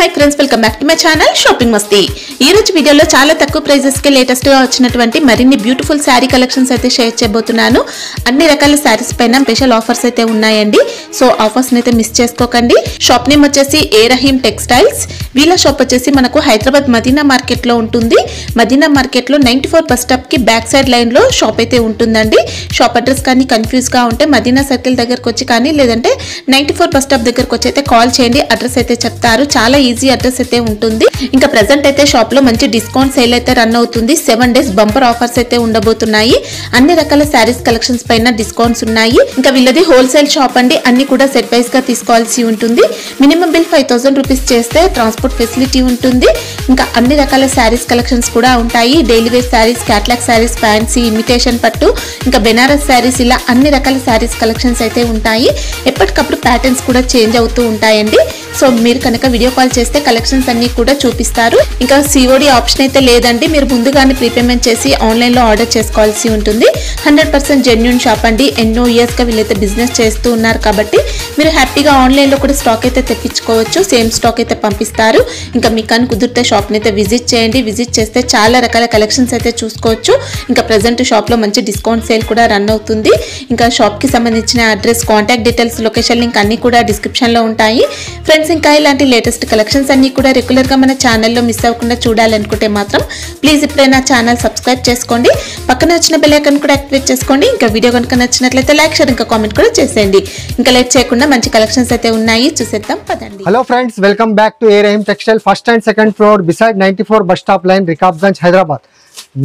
Hi friends welcome back to my channel shopping మస్తీ। ఈ రోజు వీడియోలో చాలా తక్కువ ప్రైజెస్ కి లేటెస్ట్ గా వచ్చినటువంటి మరిన్ని బ్యూటిఫుల్ సారీ కలెక్షన్స్ అయితే షేర్ చేయబోతున్నాను। అన్ని రకాల సారీస్ పైన స్పెషల్ ఆఫర్స్ అయితే ఉన్నాయండి। సో ఆఫర్స్ ని అయితే మిస్ చేసుకోకండి। షాప్ నేమ్ వచ్చేసి ఏ రహీమ్ టెక్స్టైల్స్। వీళ్ళ షాప్ వచ్చేసి మనకు హైదరాబాద్ మదీనా మార్కెట్ లో ఉంటుంది। మదీనా మార్కెట్ లో 94 బస్ స్టాప్ కి బ్యాక్ సైడ్ లైన్ లో షాప్ అయితే ఉంటుందండి। షాప్ అడ్రస్ కానీ కన్ఫ్యూజ్ గా ఉంటే మదీనా సర్కిల్ దగ్గరకు వచ్చి కానీ లేదంటే 94 బస్ స్టాప్ దగ్గరకు వచ్చి అయితే కాల్ చేయండి। అడ్రస్ అయితే చెప్తారు। చాలా ఈజీ అడ్రస్ అయితే ఉంటుంది। ఇంకా ప్రెజెంట్ అయితే షాప్ లో మంచి డిస్కౌంట్ సేల్ అయితే రన్ అవుతుంది। 7 డేస్ బంపర్ ఆఫర్స్ అయితే ఉండబోతున్నాయి। అన్ని రకాల సారీస్ కలెక్షన్స్ పైన డిస్కౌంట్స్ ఉన్నాయి। ఇంకా వీళ్ళది హోల్సేల్ షాప్ అండి। అన్ని కూడా సెట్ వైస్ గా తీసుకోవాల్సి ఉంటుంది। మినిమం బిల్ 5000 రూపీస్ చేస్తే ట్రాన్స్పోర్ట్ ఫెసిలిటీ ఉంటుంది। ఇంకా అన్ని రకాల సారీస్ కలెక్షన్స్ కూడా ఉంటాయి। Daily wear saris, catalogue saris, fancy, imitation పట్టు, ఇంకా బెనారస్ సారీస్, ఇలా అన్ని రకాల సారీస్ కలెక్షన్స్ అయితే ఉంటాయి। ఎప్పటికప్పుడు ప్యాటర్న్స్ కూడా చేంజ్ అవుతూ ఉంటాయండి। సో మీరు కనుక వీడియో కాల్ చేస్తే కలెక్షన్స్ అన్ని కూడా చూపిస్తారు। ఇంకా సిఓడి ఆప్షన్ అయితే లేదండి। మీరు ముందుగానే ప్రీపేమెంట్ చేసి ఆన్లైన్ లో ఆర్డర్ చేసుకోవాల్సి ఉంటుంది। 100% జెన్యూన్ షాప్ అండి। ఎన్నో ఇయర్స్ గా వీళ్ళైతే బిజినెస్ చేస్తూ ఉన్నారు కాబట్టి మీరు హ్యాపీగా ఆన్లైన్ లో కూడా స్టాక్ అయితే తెప్పించుకోవచ్చు। సేమ్ స్టాక్ అయితే పంపిస్తారు। ఇంకా మీకు కనుక కుదిరితే షాప్ ని అయితే విజిట్ చేయండి। విజిట్ చేస్తే చాలా రకాల కలెక్షన్స్ అయితే చూసుకోవచ్చు। ఇంకా ప్రెజెంట్ షాప్ లో మంచి డిస్కౌంట్ సేల్ కూడా రన్ అవుతుంది। ఇంకా షాప్ కి సంబంధించిన address, contact details, location link అన్ని కూడా డిస్క్రిప్షన్ లో ఉంటాయి ఫ్రెండ్స్। ఇంకా ఇలాంటి లేటెస్ట్ కలెక్షన్స్ అన్ని కూడా రెగ్యులర్ గా మన ఛానల్లో మిస్ అవ్వకుండా చూడాలనుకుంటే మాత్రం ప్లీజ్ ఇప్పుడే నా ఛానల్ సబ్స్క్రైబ్ చేసుకోండి। పక్కన వచ్చిన బెల్ ఐకాన్ కూడా యాక్టివేట్ చేసుకోండి। ఇంకా వీడియో కనుక నచ్చినట్లయితే లైక్, షేర్, ఇంకా కామెంట్ కూడా చేసేయండి। ఇంకా లేట్ చేయకుండా మంచి కలెక్షన్స్ అయితే ఉన్నాయి, చూసేద్దాం పదండి। Hello friends, welcome back to A Rahim textile, first and second floor beside 94 bus stop line, Rikabganj, Hyderabad.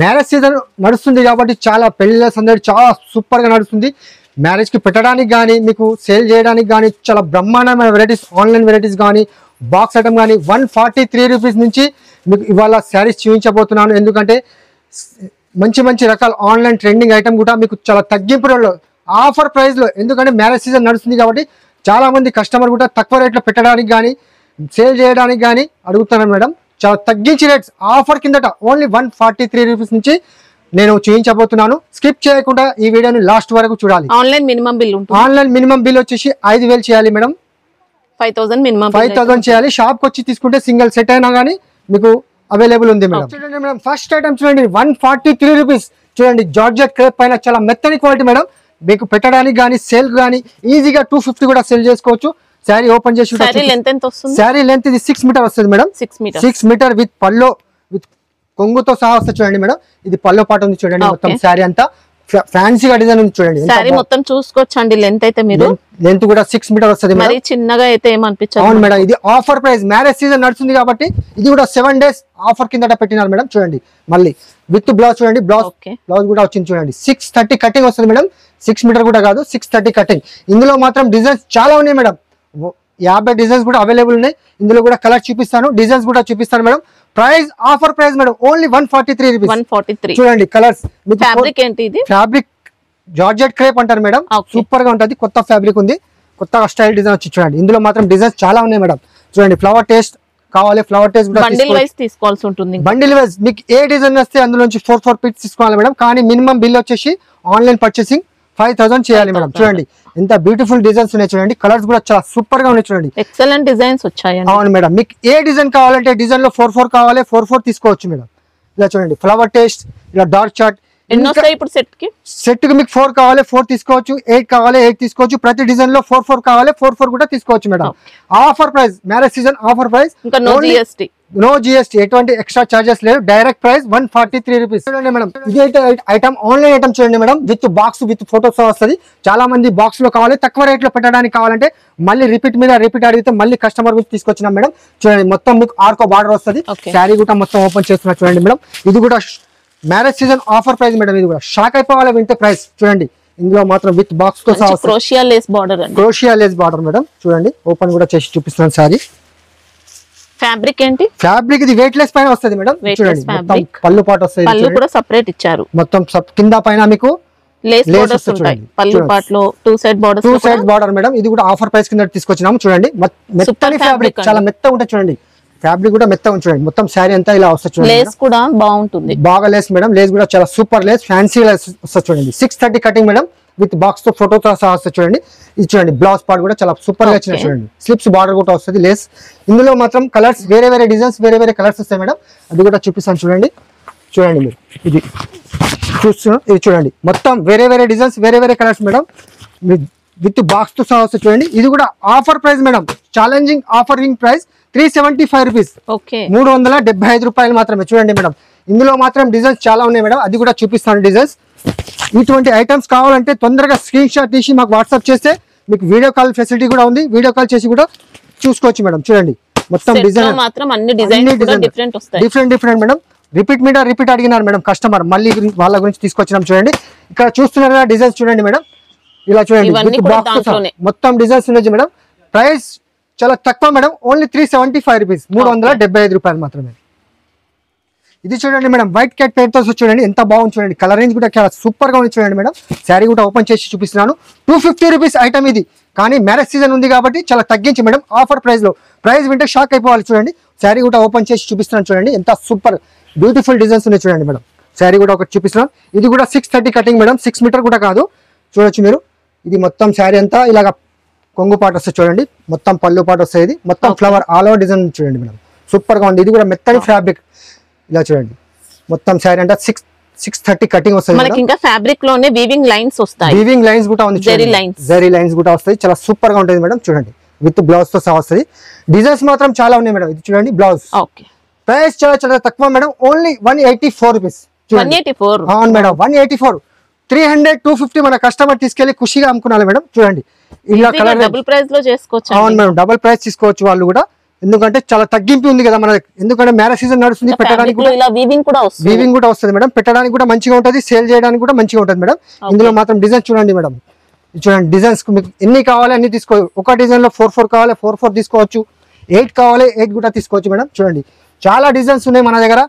Marriage season నడుస్తుంది కాబట్టి చాలా పెళ్లిళ్ళ సందడి చాలా సూపర్ గా నడుస్తుంది। మ్యారేజ్ కి పెట్టడానికి కానీ, మీకు సేల్ చేయడానికి కానీ చాలా బ్రహ్మాండమైన వెరైటీస్, ఆన్లైన్ వెరైటీస్ కానీ, బాక్స్ ఐటమ్ కానీ 143 రూపీస్ నుంచి మీకు ఇవాళ శారీస్ చూపించబోతున్నాను। ఎందుకంటే మంచి మంచి రకాల ఆన్లైన్ ట్రెండింగ్ ఐటమ్ కూడా మీకు చాలా తగ్గింపులో ఆఫర్ ప్రైస్లో, ఎందుకంటే మ్యారేజ్ సీజన్ నడుస్తుంది కాబట్టి చాలా మంది కస్టమర్ కూడా తక్కువ రేట్లో పెట్టడానికి కానీ సేల్ చేయడానికి కానీ అడుగుతున్నారు మేడం। చాలా తగ్గించి రేట్స్ ఆఫర్ కిందట ఓన్లీ 143 రూపీస్ నుంచి నేను చూపించబోతున్నాను। స్కిప్ చేయకుండా ఈ వీడియోని లాస్ట్ వరకు చూడాలి। ఆన్లైన్ మినిమం బిల్ వచ్చేసి 5000 చేయాలి మేడం। 5000 చేయాలి। షాప్ వచ్చి తీసుకుంటే సింగిల్ సెట్ అయినా కానీ మీకు అవైలబుల్ ఉంది మేడం। చూడండి మేడం, ఫస్ట్ ఐటమ్ చూడండి 143 రూపీస్। చూడండి జార్జెట్ క్రేప్ పైన చాలా మెత్తని క్వాలిటీ మేడం। మీకు పెట్టడానికి కానీ సేల్ కానీ ఈజీగా 250 కూడా సేల్ చేసుకోవచ్చు। శారీ ఓపెన్ చేసి శారీ లెంత్ ఇది 6 మీటర్ వస్తుంది madam. 6 metre with pallu, with కొంగుతో సహా వస్తుంది చూడండి మేడం। ఇది పల్లో పాట ఉంది చూడండి। మొత్తం శారీ అంతా ఫ్యాన్సీగా డిజైన్ ఉంది చూడండి। శారీ మొత్తం చూసుకోవచ్చండి। లెంత్ అయితే మీరు లెంత్ కూడా 6 మీటర్ వస్తుంది మేడం। మరి చిన్నగా అయితే ఏమనిపించదు। అవును మేడం, ఇది ఆఫర్ ప్రైస్, మ్యారేజ్ సీజన్ నడుస్తుంది కాబట్టి ఇది కూడా 7 డేస్ ఆఫర్ కిందట పెట్టినారు మేడం। చూడండి మళ్ళీ విత్ బ్లౌజ్ చూడండి, బ్లౌజ్ కూడా వచ్చింది చూడండి। 630 కటింగ్ వస్తుంది మేడం। 6 మీటర్ కూడా కాదు, 630 కటింగ్। ఇందులో మాత్రం డిజైన్స్ చాలా ఉన్నాయి మేడం। 50 డిజైన్స్ కూడా అవైలబుల్ ఉన్నాయి। ఇందులో కూడా కలర్ చూపిస్తాను, డిజైన్స్ కూడా చూపిస్తాను madam. Price offer price madam only 143 rupees. 143 చూడండి కలర్స్। ఫ్యాబ్రిక్ ఏంటి ఇది? ఫ్యాబ్రిక్ జార్జెట్ క్రేప్ అంటారు మేడం। సూపర్ గా ఉంటది, కొత్త ఫ్యాబ్రిక్ ఉంది, కొత్తగా స్టైల్ డిజైన్ వచ్చి చూడండి। ఇందులో మాత్రం డిజైన్స్ చాలా ఉన్నాయి మేడం। చూడండి ఫ్లవర్ టేస్ట్ కావాలి, ఫ్లవర్ టేస్ట్ కూడా బండిల్ వైస్ తీసుకోవాల్సి ఉంటుంది। బండిల్ వైస్ మీకు ఏ డిజైన్ వస్తే అందులో నుంచి 4 పీస్ తీసుకోవాలి మేడం। కానీ మినిమం బిల్ వచ్చేసి ఆన్లైన్ పర్చేసింగ్ 5000 చేయాలి మేడం। చూడండి ఎంత బ్యూటిఫుల్ డిజైన్స్ ఉన్నాయి చూడండి। కలర్స్ కూడా చాలా సూపర్ గా ఉన్నాయి చూడండి। ఎక్సలెంట్ డిజైన్స్ వచ్చాయి। అవును మేడం, మీకు ఏ డిజైన్ కావాలంటే డిజైన్ లో 4 కావాలి, 4 తీసుకోవచ్చు మేడం। ఇలా చూడండి ఫ్లవర్ టేస్ట్, ఇలా డార్క్ చార్ట్ ఎన్ని వస్తాయి ఇప్పుడు సెట్ కి? మీకు 4 కావాలి 4 తీసుకోవచ్చు, 8 కావాలి 8 తీసుకోవచ్చు। ప్రతి డిజైన్ లో 4 కావాలి 4 కూడా తీసుకోవచ్చు madam. Offer price, marriage season offer price, no GST, ఎటువంటి ఎక్స్ట్రా చార్జెస్ లేదు। Direct price 143 rupees. చూడండి మేడం, ఇది ఐటమ్ ఆన్లైన్ ఐటమ్ చూడండి madam. With box, with photos వస్తుంది। చాలా మంది బాక్స్ లో కావాలి, తక్కువ రేట్ లో పెట్టడానికి కావాలంటే మళ్ళీ రిపీట్ మీద రిపీట్ అడిగితే మళ్ళీ కస్టమర్ గురించి తీసుకొచ్చినాం మేడం। చూడండి మొత్తం మీకు ఆర్కో బార్డర్ వస్తుంది। శారీ కూడా మొత్తం ఓపెన్ చేస్తున్నా చూడండి మేడం। ఇది కూడా marriage season offer price madam. ఇది కూడా షాక్ అయిపోవాలి వింటే ప్రైస్ చూడండి। ఇందులో మాత్రం విత్ బాక్స్ తో సహా క్రోషియా లేస్ బార్డర్ మేడం। చూడండి ఓపెన్ కూడా చేసి చూపిస్తున్నాను శారీ। ఫ్యాబ్రిక్ ఏంటి? ఫ్యాబ్రిక్ ఇది వెయిట్ లెస్ పైన వస్తుంది మేడం। చూడండి మొత్తం పళ్ళు పాట వస్తుంది, పళ్ళు కూడా సెపరేట్ ఇచ్చారు। మొత్తం కింద పైన మీకు లేస్ బోర్డర్స్ ఉంటాయి పళ్ళు పాటలో, 2 సైడ్ బార్డర్ మేడం। ఇది కూడా ఆఫర్ ప్రైస్ కింద తీసుకొచ్చినాము చూడండి। మెత్తని ఫ్యాబ్రిక్, చాలా మెత్తగా ఉంటుంది చూడండి। ఫ్యాబ్రిక్ కూడా మెత్తగా చూడండి, మొత్తం శారీ అంతా ఇలా వస్తుంది చూడండి. లేస్ కూడా బాగుంటుంది, బాగా లేస్ మేడం, లేస్ కూడా చాలా సూపర్ లేస్, ఫ్యాన్సీ లేస్ వస్తుంది చూడండి. 630 కటింగ్ మేడం, విత్ బాక్స్ తో ఫోటోతో సహా వస్తుంది చూడండి. ఇది చూడండి బ్లౌజ్ పార్ట్ కూడా చాలా సూపర్ గా వచ్చింది చూడండి. స్లిప్స్ బార్డర్ కూడా వస్తుంది లేస్. ఇందులో మాత్రం కలర్స్ వేరే వేరే డిజైన్స్ వేరే వేరే కలర్స్ వస్తాయి మేడం, అది కూడా చూపిస్తాను చూడండి. చూడండి మీరు ఇది చూస్తున్నాం, ఇది చూడండి మొత్తం వేరే వేరే డిజైన్స్ వేరే వేరే కలర్స్ మేడం, విత్ బాక్స్ తో సహా వస్తుంది చూడండి. ఇది కూడా offer price madam, challenging offering price 375 rupees, 375 రూపాయలు మాత్రమే. చూడండి మేడం, ఇందులో మాత్రం డిజైన్స్ చాలా ఉన్నాయి మేడం, అది కూడా చూపిస్తాను డిజైన్స్. ఇటువంటి ఐటమ్స్ కావాలంటే తొందరగా స్క్రీన్ షాట్ తీసి మాకు వాట్సాప్ చేస్తే మీకు వీడియో కాల్ ఫెసిలిటీ కూడా ఉంది, వీడియో కాల్ చేసి కూడా చూసుకోవచ్చు మేడం. చూడండి మొత్తం డిజైన్ డిఫరెంట్ మేడం. రిపీట్ అడిగినారు మేడం కస్టమర్, మళ్ళీ వాళ్ళ గురించి తీసుకొచ్చినాం చూడండి. ఇక్కడ చూస్తున్నారు కదా డిజైన్స్ చూడండి మేడం, ఇలా చూడండి మొత్తం డిజైన్స్ ఉన్నాయి మేడం. ప్రైస్ చాలా తక్కువ మేడం, ఓన్లీ 375 రూపీస్, 375 రూపాయలు మాత్రమే. ఇది చూడండి మేడం, వైట్ క్యాట్ పేరుతో చూడండి ఎంత బాగుంది చూడండి. కలర్ రేంజ్ కూడా చాలా సూపర్ గా ఉంది చూడండి మేడం. శారీ కూడా ఓపెన్ చేసి చూపిస్తున్నాను. 250 రూపీస్ ఐటమ్ ఇది, కానీ మ్యారేజ్ సీజన్ ఉంది కాబట్టి చాలా తగ్గించి మేడం ఆఫర్ ప్రైస్ లో. ప్రైస్ వింటే షాక్ అయిపోవాలి చూడండి. శారీ కూడా ఓపెన్ చేసి చూపిస్తున్నాను చూడండి, ఎంత సూపర్ బ్యూటిఫుల్ డిజైన్స్ ఉన్నాయి చూడండి మేడం. శారీ కూడా ఒకటి చూపిస్తున్నాను. ఇది కూడా 630 కటింగ్ మేడం, 6 మీటర్ కూడా కాదు. చూడొచ్చు మీరు, ఇది మొత్తం శారీ అంతా ఇలాగ కొంగు పాట వస్తుంది చూడండి, మొత్తం పళ్ళు పాట వస్తుంది. ఇది మొత్తం ఫ్లవర్ ఆల్ ఓవర్ డిజైన్ చూడండి మేడం, సూపర్ గా ఉంది. ఇది కూడా మెత్తని ఫ్యాబ్రిక్, ఇలా చూడండి మొత్తం శారీ అంటే 630 కటింగ్ వస్తుంది. మనకి ఇంకా ఫ్యాబ్రిక్ లోనే వీవింగ్ లైన్స్ వస్తాయి, వీవింగ్ లైన్స్ కూడా ఉంది, జరీ లైన్స్ కూడా వస్తాయి, చాలా సూపర్ గా ఉంటుంది మేడం. చూడండి విత్ బ్లౌజ్ తో సహా వస్తుంది. డిజైన్స్ మాత్రం చాలా ఉన్నాయి మేడం. ఇది చూడండి బ్లౌజ్. ప్రైస్ చాలా తక్కువ మేడం, ఓన్లీ 184 రూపీస్. అవును మేడం, 184. 300 250 మన కస్టమర్ తీసుకెళ్లి ఖుషిగా అమ్ముకున్నారు మేడం. చూడండి ఇలా కలర్ డబుల్ ప్రైస్ లో చేసుకోవచ్చు. అవును మేడం, డబుల్ ప్రైస్ తీసుకోవచ్చు వాళ్ళు కూడా, ఎందుకంటే చాలా తగ్గింపు ఉంది కదా మన, ఎందుకంటే మ్యారేజ్ సీజన్ నడుస్తుంది, పెట్టడానికి వీవింగ్ కూడా వస్తుంది మేడం, పెట్టడానికి కూడా మంచిగా ఉంటుంది, సేల్ చేయడానికి కూడా మంచిగా ఉంటుంది మేడం. ఇందులో మాత్రం డిజైన్ చూడండి మేడం, చూడండి డిజైన్స్ మీకు ఎన్ని కావాలి అన్ని తీసుకోవచ్చు. ఒక డిజైన్ లో 4 కావాలి 4 తీసుకోవచ్చు, 8 కావాలి 8 కూడా తీసుకోవచ్చు మేడం. చూడండి చాలా డిజైన్స్ ఉన్నాయి మన దగ్గర,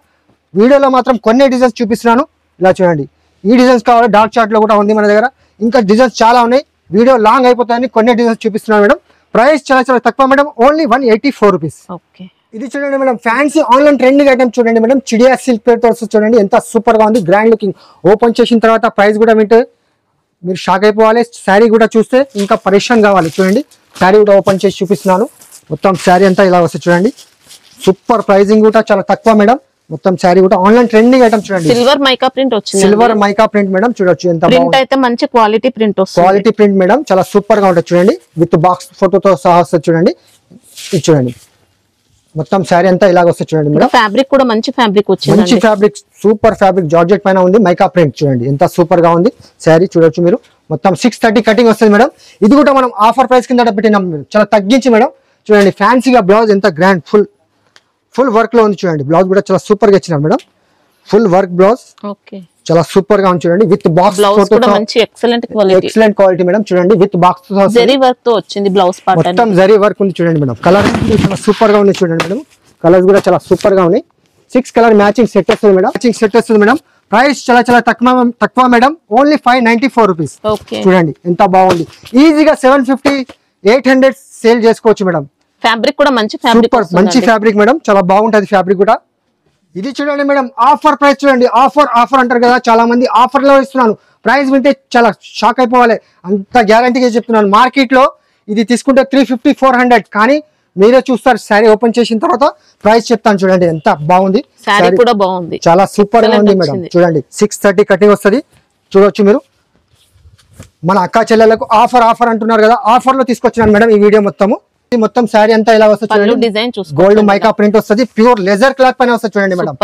వీడియోలో మాత్రం కొన్ని డిజైన్స్ చూపిస్తున్నాను. ఇలా చూడండి, ఈ డిజైన్స్ కావాలి, డార్క్ చార్ట్ లో కూడా ఉంది మన దగ్గర, ఇంకా డిజైన్స్ చాలా ఉన్నాయి. వీడియో లాంగ్ అయిపోతాయని కొన్ని డిజైన్స్ చూపిస్తున్నాను మేడం. ప్రైస్ చాలా తక్కువ మేడం, ఓన్లీ 184 రూపీస్. ఇది చూడండి madam, fancy online trending item చూడండి మేడం, చిడియా సిల్క్ పేరుతో చూడండి ఎంత సూపర్ గా ఉంది, గ్రాండ్ లుకింగ్. ఓపెన్ చేసిన తర్వాత ప్రైస్ కూడా వింటే మీరు షాక్ అయిపోవాలి. శారీ కూడా చూస్తే ఇంకా పరేషాన్ కావాలి. చూడండి శారీ కూడా ఓపెన్ చేసి చూపిస్తున్నాను, మొత్తం శారీ అంతా ఇలా వస్తుంది చూడండి. సూపర్ ప్రైజింగ్ కూడా చాలా తక్కువ మేడం. మొత్తం శారీ కూడా ఆన్లైన్ ట్రెండింగ్ ఐటమ్ చూడండి, సిల్వర్ మైకా ప్రింట్ వచ్చింది, సిల్వర్ మైకా ప్రింట్ మేడం. చూడొచ్చు ఎంత ప్రింట్ అయితే మంచి క్వాలిటీ ప్రింట్ వస్తుంది, క్వాలిటీ ప్రింట్ మేడం, చాలా సూపర్ గా ఉంటుంది చూడండి. విత్ బాక్స్ ఫోటోతో సహా వస్తుంది చూడండి. ఇది చూడండి మొత్తం శారీ అంతా ఇలాగ వస్తుంది చూడండి మేడం. ఫ్యాబ్రిక్ కూడా మంచి ఫ్యాబ్రిక్ వచ్చింది, మంచి ఫ్యాబ్రిక్, సూపర్ ఫ్యాబ్రిక్, జార్జెట్ పైన ఉంది, మైకా ప్రింట్ చూడండి ఎంత సూపర్ గా ఉంది శారీ. చూడొచ్చు మీరు, మొత్తం 630 కటింగ్ వస్తుంది మేడం. ఇది కూడా మనం ఆఫర్ ప్రైస్ కింద పెట్టినాం, చాలా తగ్గించి మేడం. చూడండి ఫ్యాన్సీగా బ్లౌజ్ ఎంత గ్రాండ్, ఫుల్ వర్క్ లో ఉంది చూడండి. బ్లౌజ్ కూడా చాలా సూపర్ గా ఇచ్చినారు మేడం, ఫుల్ వర్క్ బ్లౌజ్, చాలా సూపర్ గా ఉంది చూడండి. With box excellent quality madam. చూడండి విత్ బాక్స్ జరీ వర్క్ తో వచ్చింది, బ్లౌజ్ పార్ట్ మొత్తం జరీ వర్క్ ఉంది చూడండి మేడం. కలర్ చాలా సూపర్ గా ఉంది చూడండి మేడం, కలర్స్ కూడా చాలా సూపర్ గా ఉన్నాయి. 6 కలర్ మ్యాచింగ్ సెట్ వస్తుంది మేడం, మ్యాచింగ్ సెట్ వస్తుంది మేడం. ప్రైస్ చాలా తక్కువ మేడం, ఓన్లీ 594 రూపీస్. చూడండి ఎంత బాగుంది, ఈజీగా 750 800 సేల్ చేసుకోవచ్చు మేడం. ఫ్యాబ్రిక్ కూడా మంచి ఫ్యాబ్రిక్ మేడం, చాలా బాగుంటది ఫ్యాబ్రిక్ కూడా. ఇది చూడండి మేడం, ఆఫర్ ప్రైస్ చూడండి. ఆఫర్ అంటారు కదా చాలా మంది, ఆఫర్ లో ఇస్తున్నాను. ప్రైస్ వింటే చాలా షాక్ అయిపోవాలి, అంత గ్యారంటీగా చెప్తున్నాను. మార్కెట్ లో ఇది తీసుకుంటే 350 400, కానీ మీరే చూస్తారు శారీ ఓపెన్ చేసిన తర్వాత ప్రైస్ చెప్తాను. చూడండి ఎంత బాగుంది, శారీ కూడా బాగుంది, చాలా సూపర్ గా ఉంది మేడం. చూడండి 630 కటింగ్ వస్తుంది. చూడొచ్చు మీరు, మన అక్క చెల్లెలకు ఆఫర్ అంటున్నారు కదా, ఆఫర్ లో తీసుకొచ్చినాను మేడం ఈ వీడియో మొత్తం శారీ అంతా ఇలా వస్తుంది. గోల్డ్ మైకా ప్రింట్ వస్తుంది, ప్యూర్ లెజర్ క్లాత్ పైన వస్తుంది చూడండి మేడం.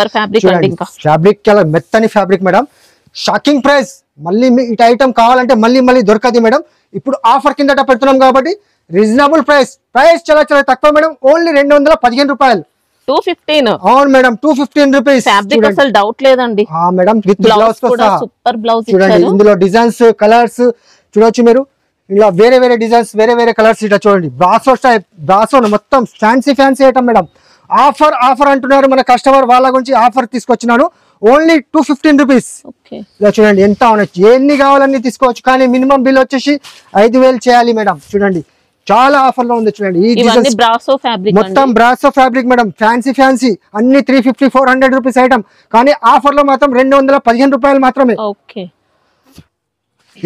ఫ్యాబ్రిక్ చాలా మెత్తని ఫ్యాబ్రిక్ మేడం. షాకింగ్ ప్రైస్, మళ్ళీ ఇటు ఐటమ్ కావాలంటే మళ్ళీ దొరకదు మేడం. ఇప్పుడు ఆఫర్ కిందట పెడుతున్నాం కాబట్టి రీజనబుల్ ప్రైస్ చాలా తక్కువ మేడం, ఓన్లీ 215 రూపాయలు. 215. అవును మేడం, 215 రూపీస్. ఫ్యాబ్రిక్ అసలు డౌట్ లేదండి మేడం. విత్ బ్లౌజ్ కూడా సూపర్ బ్లౌజ్ చూడండి. ఇందులో డిజైన్స్ కలర్స్ చూడొచ్చు మీరు, ఇలా వేరే డిజైన్స్ వేరే కలర్స్. ఇట్లా చూడండి బ్రాసో మొత్తం ఫ్యాన్సీ ఐటమ్ మేడం. ఆఫర్ అంటున్నారు మన కస్టమర్, వాళ్ళ గురించి ఆఫర్ తీసుకొచ్చినాను. Only 215 rupees. ఇలా చూడండి ఎంత ఉన్నాయి, ఎన్ని కావాలన్నీ తీసుకోవచ్చు, కానీ మినిమం బిల్ వచ్చేసి 5000 చేయాలి మేడం. చూడండి చాలా ఆఫర్ లో ఉంది చూడండి. ఈ ఇవన్నీ డిజైన్స్ బ్రాసో ఫ్యాబ్రిక్ మొత్తం బ్రాసో ఫ్యాబ్రిక్ మేడం. ఫ్యాన్సీ అన్ని 350-400 రూపీస్ ఐటమ్, కానీ ఆఫర్ లో మాత్రం 215 రూపాయలు మాత్రమే. ఓకే,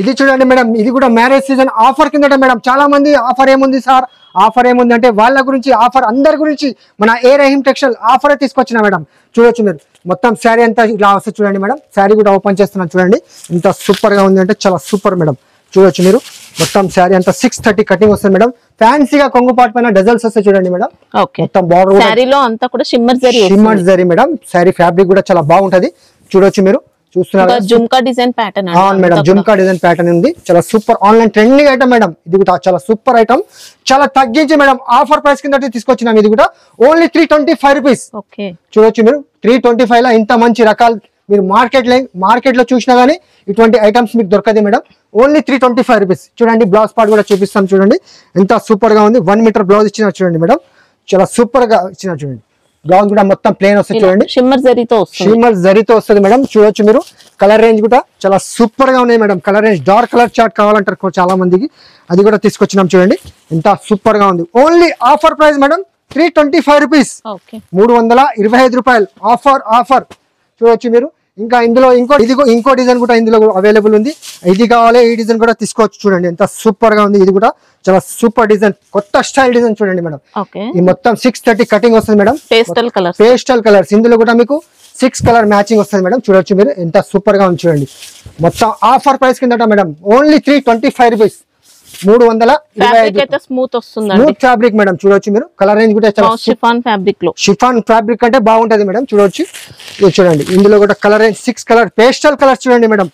ఇది చూడండి మేడం, ఇది కూడా మ్యారేజ్ సీజన్ ఆఫర్ కిందట మేడం. చాలా మంది ఆఫర్ ఏముంది సార్, ఆఫర్ ఏముంది అంటే వాళ్ళ గురించి ఆఫర్, అందరి గురించి మన ఏ రహీం టెక్స్టైల్ ఆఫర్ తీసుకొచ్చిన మేడం. చూడొచ్చు మీరు, మొత్తం శారీ అంతా ఇలా వస్తుంది చూడండి మేడం. శారీ కూడా ఓపెన్ చేస్తున్నాను చూడండి, ఇంత సూపర్ గా ఉంది అంటే చాలా సూపర్ మేడం. చూడొచ్చు మీరు, మొత్తం శారీ అంతా 630 కటింగ్ వస్తుంది మేడం. ఫ్యాన్సీగా కొంగు పాటు పైన డజల్స్ వస్తాయి చూడండి మేడం. ఓకే, మొత్తం బార్డర్ శారీలో అంతా కూడా shimmer zari madam. Sari fabric కూడా చాలా బాగుంటది. చూడొచ్చు మీరు, చూస్తున్నారు జుమ్కా డిజైన్ ప్యాటర్న్. అవును మేడం, జుమ్కా డిజైన్ ప్యాటర్న్ ఉంది. చాలా super online trending item madam. ఇది కూడా చాలా సూపర్ ఐటమ్, చాలా తగ్గించి మేడం ఆఫర్ ప్రైస్ కింద తీసుకొచ్చినాం. ఇది కూడా ఓన్లీ 325 రూపీస్. ఓకే, చూడొచ్చు మీరు, 325 లో ఇంత మంచి రకాలు మీరు మార్కెట్ లో చూసినా గానీ ఇటువంటి ఐటమ్స్ మీకు దొరకదు మేడం. Only 325 rupees. చూడండి, బ్లౌజ్ పార్ట్ కూడా చూపిస్తాం చూడండి, ఎంత సూపర్ గా ఉంది. 1 మీటర్ బ్లౌజ్ ఇచ్చిన చూడండి మేడం, చాలా సూపర్ గా ఇచ్చిన చూడండి. బ్లౌజ్ కూడా మొత్తం ప్లేన్ వస్తుంది చూడండి, షిమ్మర్ జరీతో వస్తుంది మేడం. చూడొచ్చు మీరు, కలర్ రేంజ్ కూడా చాలా సూపర్ గా ఉన్నాయి madam. Colour range dark colour chart కావాలంటారు చాలా మందికి, అది కూడా తీసుకొచ్చినాం చూడండి, ఎంత సూపర్ గా ఉంది. Only offer price madam 325 rupees, 325 రూపాయలు ఆఫర్. చూడొచ్చు మీరు, ఇంకా ఇందులో ఇంకో డిజైన్ కూడా ఇందులో అవైలబుల్ ఉంది. ఇది కావాలి, ఈ డిజైన్ కూడా తీసుకోవచ్చు. చూడండి ఎంత సూపర్ గా ఉంది, ఇది కూడా చాలా సూపర్ డిజైన్, కొత్త స్టైల్ డిజైన్ చూడండి మేడం. ఈ మొత్తం 630 కటింగ్ వస్తుంది మేడం. పేస్టల్ కలర్స్, ఇందులో కూడా మీకు 6 కలర్ మ్యాచింగ్ వస్తుంది మేడం. చూడొచ్చు మీరు, ఎంత సూపర్ గా ఉంది చూడండి. మొత్తం ఆఫర్ ప్రైస్ కిందట madam, only 325 rupees, 325. Smooth fabric madam. చూడొచ్చు మీరు, కలర్ రేంజ్ కూడా చాలా షిఫాన్ ఫ్యాబ్రిక్ అంటే బాగుంటది మేడం. చూడొచ్చు, ఇది చూడండి, ఇందులో కూడా colour range 6 colour pastel colours చూడండి madam.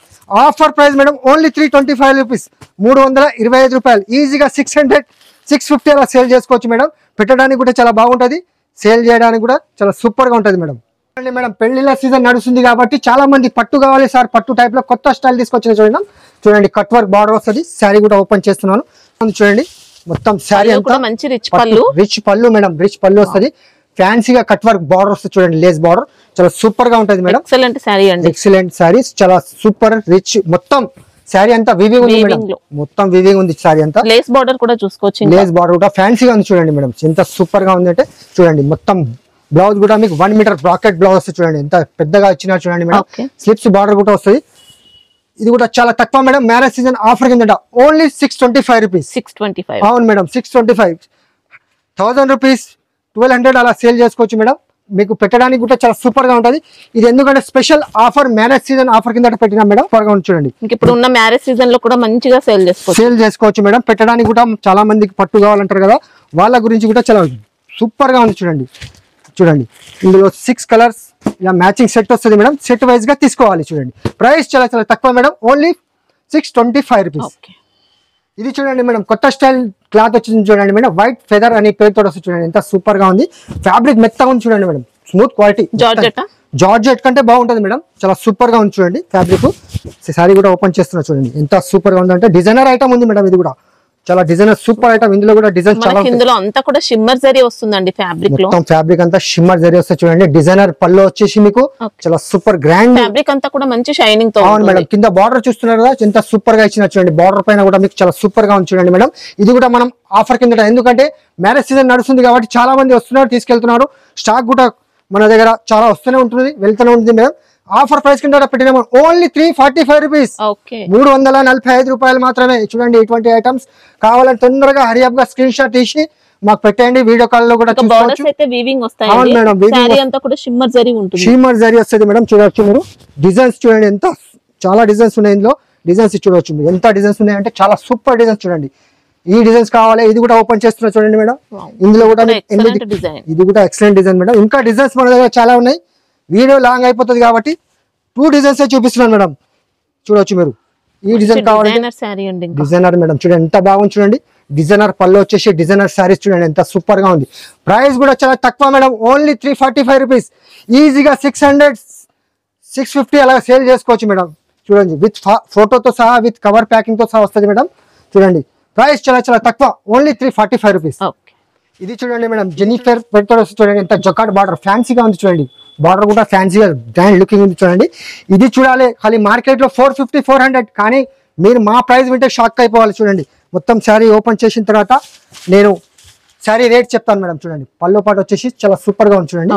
Offer price madam only 325 rupees, 325 రూపాయలు. ఈజీగా 600-650 అలా సేల్ చేసుకోవచ్చు మేడం. పెట్టడానికి కూడా చాలా బాగుంటది, సేల్ చేయడానికి కూడా చాలా సూపర్ గా ఉంటది మేడం. మేడం పెళ్లిళ్ళ సీజన్ నడుస్తుంది కాబట్టి చాలా మంది పట్టు కావాలి సార్, పట్టు టైప్ లో కొత్త స్టైల్ తీసుకొచ్చిన చూడండి, కట్ వర్క్ బార్డర్ వస్తుంది. శారీ కూడా ఓపెన్ చేస్తున్నాను చూడండి, మొత్తం శారీ అంతా రిచ్ పళ్ళు మేడం, రిచ్ పళ్ళు వస్తుంది. ఫ్యాన్సీగా కట్ వర్క్ బార్డర్ వస్తుంది చూడండి, లేస్ బార్డర్, చాలా సూపర్ గా ఉంటది మేడం. ఎక్సలెంట్ శారీస్, చాలా సూపర్ రిచ్. మొత్తం శారీ అంతా వివింగ్ ఉంది మేడం, మొత్తం వివింగ్ ఉంది శారీ అంతా. లేస్ బార్డర్ కూడా చూసుకోవచ్చు, లేస్ బార్డర్ కూడా ఫ్యాన్సీగా ఉంది చూడండి మేడం, ఎంత సూపర్ గా ఉంది అంటే. చూడండి మొత్తం బ్లౌజ్ కూడా మీకు 1 మీటర్ బ్రాకెట్ బ్లౌజ్ వస్తుంది చూడండి, ఎంత పెద్దగా ఇచ్చినా చూడండి మేడం. స్లిప్స్ బార్డర్ కూడా వస్తుంది. ఇది కూడా చాలా తక్కువ మేడం, మ్యారేజ్ సీజన్ ఆఫర్ కింద ఓన్లీ 625 రూపీస్. అవును మేడం, 625. 1000 రూపీస్ 1200 అలా సేల్ చేసుకోవచ్చు మేడం. మీకు పెట్టడానికి కూడా చాలా సూపర్ గా ఉంటది. ఇది ఎందుకంటే special offer, marriage season offer కింద పెట్టినా మేడం. సూపర్ గా ఉంది చూడండి. ఇప్పుడు ఉన్న మ్యారేజ్ సీజన్ లో కూడా మంచిగా సేల్ చేసుకోవచ్చు మేడం. పెట్టడానికి కూడా చాలా మందికి పట్టు కావాలంటారు కదా, వాళ్ళ గురించి కూడా చాలా సూపర్ గా ఉంది చూడండి. ఇందులో 6 కలర్స్ ఇలా మ్యాచింగ్ సెట్ వస్తుంది మేడం. సెట్ వైజ్ గా తీసుకోవాలి. చూడండి, ప్రైస్ చాలా చాలా తక్కువ మేడం, ఓన్లీ 625 రూపీస్. ఇది చూడండి మేడం, కొత్త స్టైల్ క్లాత్ వచ్చింది చూడండి మేడం. వైట్ ఫెదర్ అనే పేరుతో వస్తుంది చూడండి, ఎంత సూపర్ గా ఉంది. ఫ్యాబ్రిక్ మెత్తగా ఉంది చూడండి మేడం, స్మూత్ క్వాలిటీ. జార్జెట్ కంటే బాగుంటది మేడం, చాలా సూపర్ గా ఉంది చూడండి ఫ్యాబ్రిక్. సారీ కూడా ఓపెన్ చేస్తున్నా చూడండి, ఎంత సూపర్ గా ఉంది అంటే. డిజైనర్ ఐటమ్ ఉంది మేడం, ఇది కూడా చాలా డిజైనర్ సూపర్ ఐటమ్. ఇందులో కూడా డిజైన్ చాలా, ఇందులో అంతా కూడా షిమ్మర్ జరీ వస్తుందండి ఫ్యాబ్రిక్ లో. మొత్తం ఫ్యాబ్రిక్ అంతా షిమ్మర్ జరీ వస్తుంది చూడండి. డిజైనర్ పళ్ళు వచ్చేసి మీకు చాలా సూపర్ గ్రాండ్. ఫ్యాబ్రిక్ అంతా కూడా మంచి షైనింగ్ తో. అవును మేడం, కింద బార్డర్ చూస్తున్నారు కదా, ఎంత సూపర్ గా ఇచ్చిన చూడండి. బార్డర్ పైన కూడా మీకు చాలా సూపర్ గా ఉంది చూడండి మేడం. ఇది కూడా మనం ఆఫర్ కింద, ఎందుకంటే మ్యారేజ్ సీజన్ నడుస్తుంది కాబట్టి చాలా మంది వస్తున్నారు, తీసుకెళ్తున్నారు. స్టాక్ కూడా మన దగ్గర చాలా వస్తూనే ఉంటుంది, వెళ్తూనే ఉంటుంది మేడం. ఆఫర్ ప్రైస్ కింద పెట్టిన ఓన్లీ 345 రూపీస్, 345 రూపాయలు మాత్రమే. చూడండి, ఇటువంటి ఐటమ్స్ కావాలంటే తొందరగా హరియప్ గా స్క్రీన్ షాట్ తీసి మాకు పెట్టండి, వీడియో కాల్ లో కూడా షిమ్మర్ జరీ వస్తుంది మేడం. చూడవచ్చు మీరు, డిజైన్స్ చూడండి, ఎంత చాలా డిజైన్స్ ఉన్నాయి ఇందులో. డిజైన్స్ చూడవచ్చు ఎంత డిజైన్స్ ఉన్నాయి అంటే చాలా సూపర్ డిజైన్స్ చూడండి. ఈ డిజైన్స్ కావాలి, ఇది కూడా ఓపెన్ చేస్తున్నా చూడండి మేడం. ఇందులో కూడా ఇది కూడా ఎక్సలెంట్ డిజైన్ మేడం. ఇంకా డిజైన్స్ మన దగ్గర చాలా ఉన్నాయి, వీడియో లాంగ్ అయిపోతుంది కాబట్టి 2 డిజైన్స్ చూపిస్తున్నాను మేడం. చూడొచ్చు మీరు, ఈ డిజైన్ కావాలంటే డిజైనర్ మేడం. చూడండి ఎంత బాగుంది చూడండి. డిజైనర్ పళ్ళు వచ్చేసి డిజైనర్ శారీస్ చూడండి, ఎంత సూపర్ గా ఉంది. ప్రైస్ కూడా చాలా తక్కువ మేడం, ఓన్లీ 345 రూపీస్. ఈజీగా 600-650 అలా సేల్ చేసుకోవచ్చు మేడం. చూడండి, విత్ ఫోటోతో సహా, విత్ కవర్ ప్యాకింగ్ తో సహా వస్తుంది మేడం. చూడండి, ప్రైస్ చాలా చాలా తక్కువ, ఓన్లీ 345 రూపీస్. ఇది చూడండి మేడం, జెనిఫర్ పెట్టుకోవచ్చు చూడండి, ఎంత జకాట్ బార్డర్ ఫ్యాన్సీగా ఉంది చూడండి. బార్డర్ కూడా ఫ్యాన్సీగా గ్రాండ్ లుకింగ్ ఉంది చూడండి. ఇది చూడాలి, ఖాళీ మార్కెట్ లో 450-400, కానీ మీరు మా ప్రైస్ వింటే షాక్ అయిపోవాలి. చూడండి, మొత్తం శారీ ఓపెన్ చేసిన తర్వాత నేను శారీ రేట్ చెప్తాను మేడం. చూడండి పళ్ళు పాటు వచ్చేసి చాలా సూపర్ గా ఉంది చూడండి.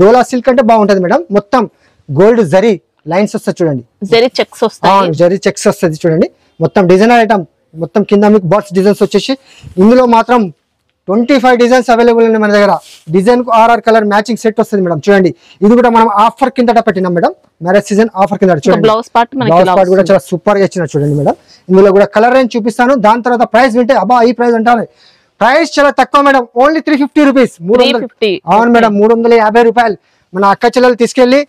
డోలా సిల్క్ అంటే బాగుంటది మేడం. మొత్తం గోల్డ్ జరీ లైన్స్ వస్తాయి చూడండి, జరీ చెక్స్ వస్తాయి, జరీ చెక్స్ వస్తుంది చూడండి. మొత్తం డిజైనర్ ఐటమ్, మొత్తం కింద మీకు బాక్స్ డిజైన్స్ వచ్చేసి ఇందులో మాత్రం 25 డిజైన్స్ అవైలబుల్ ఉన్నాయి మన దగ్గర. డిజైన్ కు RR కలర్ మ్యాచింగ్ సెట్ వస్తుంది మేడం. చూడండి ఇది కూడా మనం ఆఫర్ కింద పెట్టినాం మేడం, మ్యారేజ్ సీజన్ ఆఫర్ కింద. చూడండి బ్లౌజ్ పార్ట్ కూడా చాలా సూపర్ గా ఇచ్చిన చూడండి మేడం. ఇందులో కూడా కలర్ రేంజ్ చూపిస్తాను, దాని తర్వాత ప్రైస్ వింటే అబ్బా ఈ ప్రైస్ అంటారు. ప్రైస్ చాలా తక్కువ మేడం, ఓన్లీ 350 రూపీస్. 300. అవును మేడం, 350 రూపాయలు. మన అక్క చెల్లెలు తీసుకెళ్లి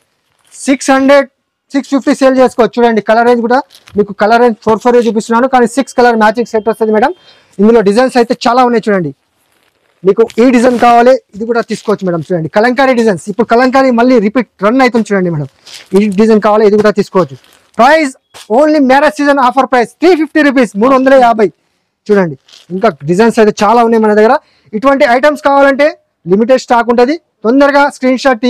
650 సేల్ చేసుకోవచ్చు. చూడండి కలర్ రేంజ్ కూడా మీకు కలర్ రేంజ్ 4 చూపిస్తున్నాను, కానీ 6 కలర్ మ్యాచింగ్ సెట్ వస్తుంది మేడం. ఇందులో డిజైన్స్ అయితే చాలా ఉన్నాయి చూడండి. మీకు ఈ డిజైన్ కావాలి ఇది కూడా తీసుకోవచ్చు మేడం. చూడండి కలంకారీ డిజైన్స్, ఇప్పుడు కలంకారీ మళ్ళీ రిపీట్ రన్ అవుతుంది చూడండి మేడం. ఈ డిజైన్ కావాలి ఇది కూడా తీసుకోవచ్చు. Price only marriage season offer price 350 rupees, 350. చూడండి ఇంకా డిజైన్స్ అయితే చాలా ఉన్నాయి మన దగ్గర. ఇటువంటి ఐటమ్స్ కావాలంటే లిమిటెడ్ స్టాక్ ఉంటుంది, తొందరగా స్క్రీన్ షాట్